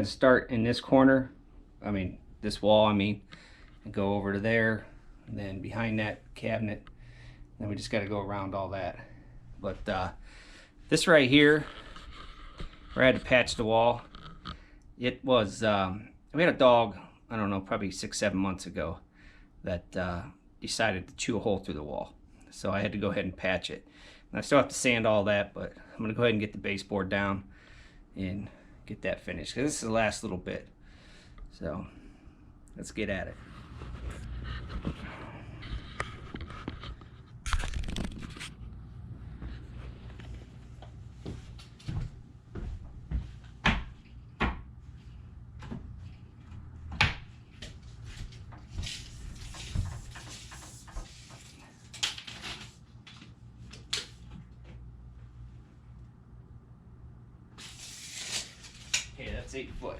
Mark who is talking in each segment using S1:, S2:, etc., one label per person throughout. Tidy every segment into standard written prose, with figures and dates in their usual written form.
S1: and start in this corner. I mean, this wall, and go over to there, and then behind that cabinet. Then we just got to go around all that. But this right here, where I had to patch the wall, it was, we had a dog, I don't know, probably 6-7 months ago, that decided to chew a hole through the wall. So I had to go ahead and patch it. And I still have to sand all that, but I'm going to go ahead and get the baseboard down and get that finished, because this is the last little bit. So let's get at it. Okay, that's 8 foot.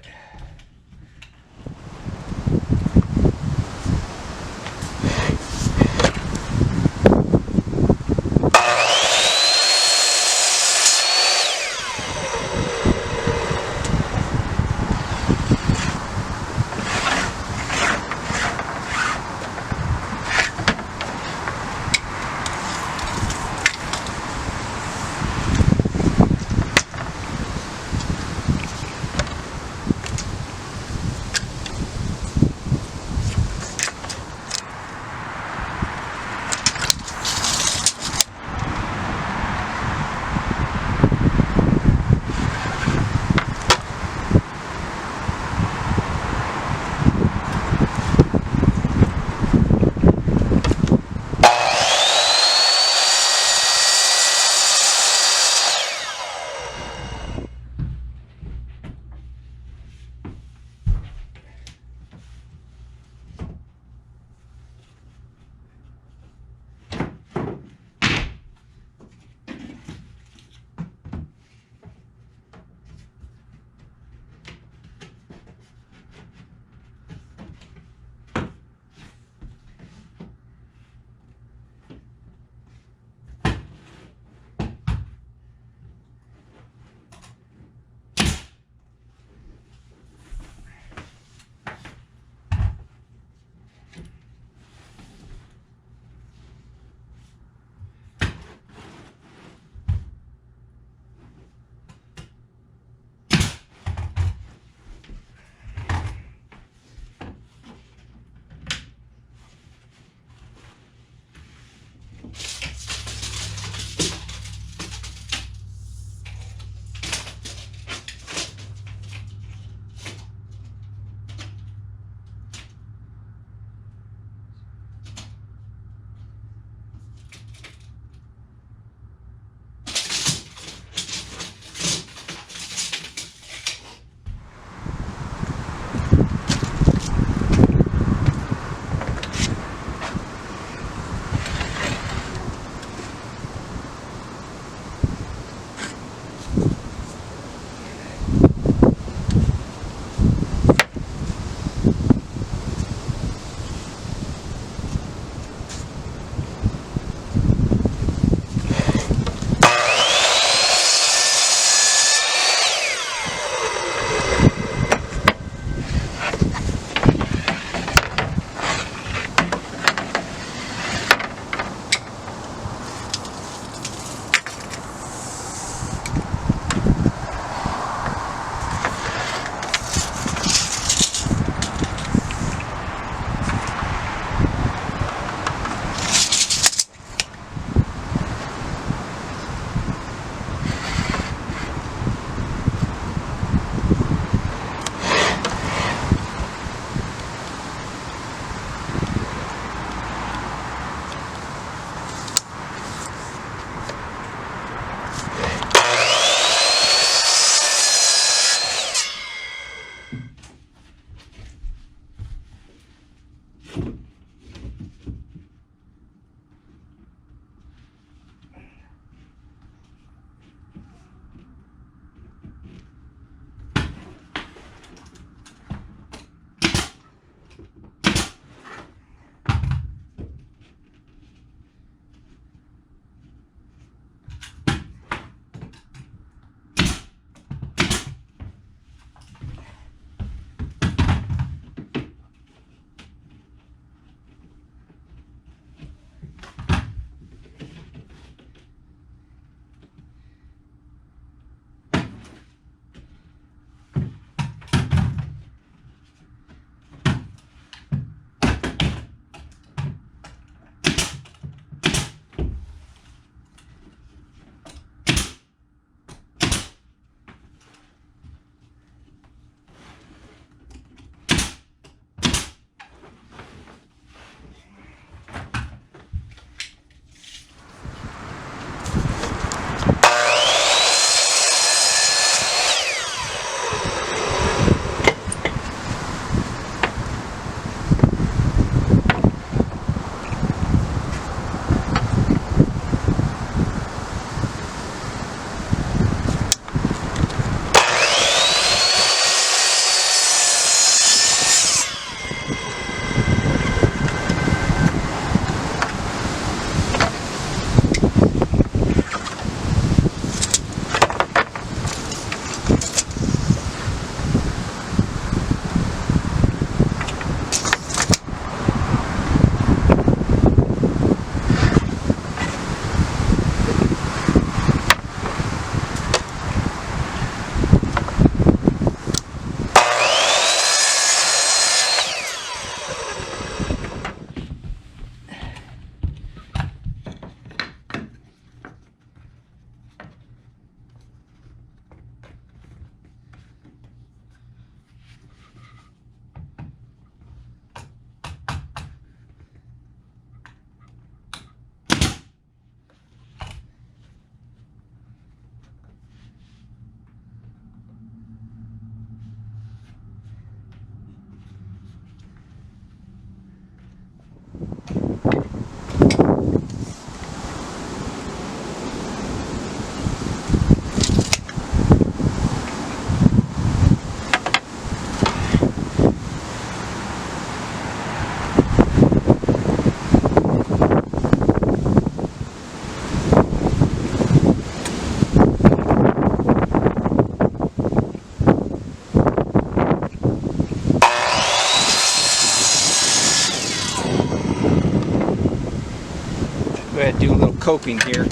S1: ahead and do a little coping here.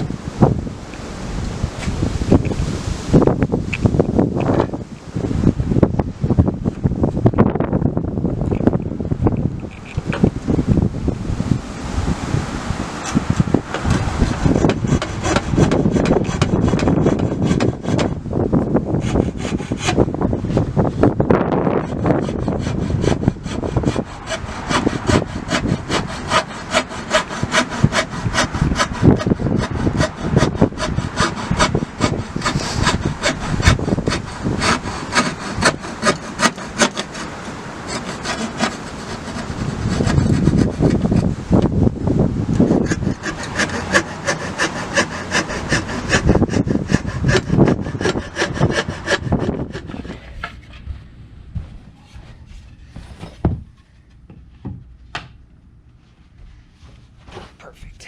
S1: Perfect.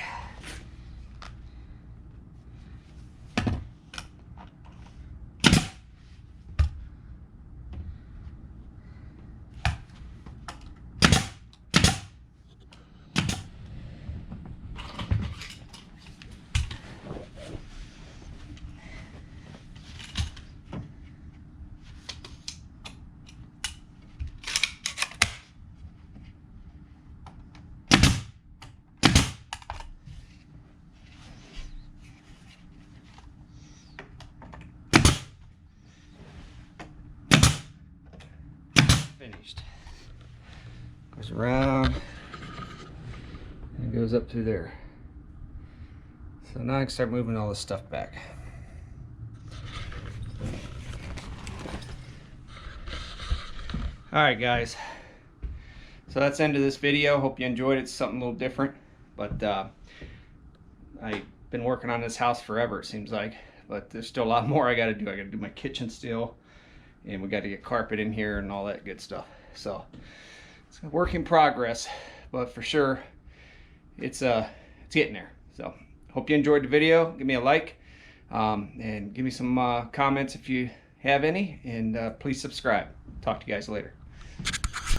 S1: Finished. Goes around and goes up through there. So now I can start moving all this stuff back. Alright guys, so that's the end of this video. Hope you enjoyed it. It's something a little different, but I've been working on this house forever, it seems like, but there's still a lot more I got to do. I got to do my kitchen still, and we got to get carpet in here and all that good stuff. So it's a work in progress, but for sure it's getting there. So hope you enjoyed the video. Give me a like, and give me some comments if you have any, and please subscribe. Talk to you guys later.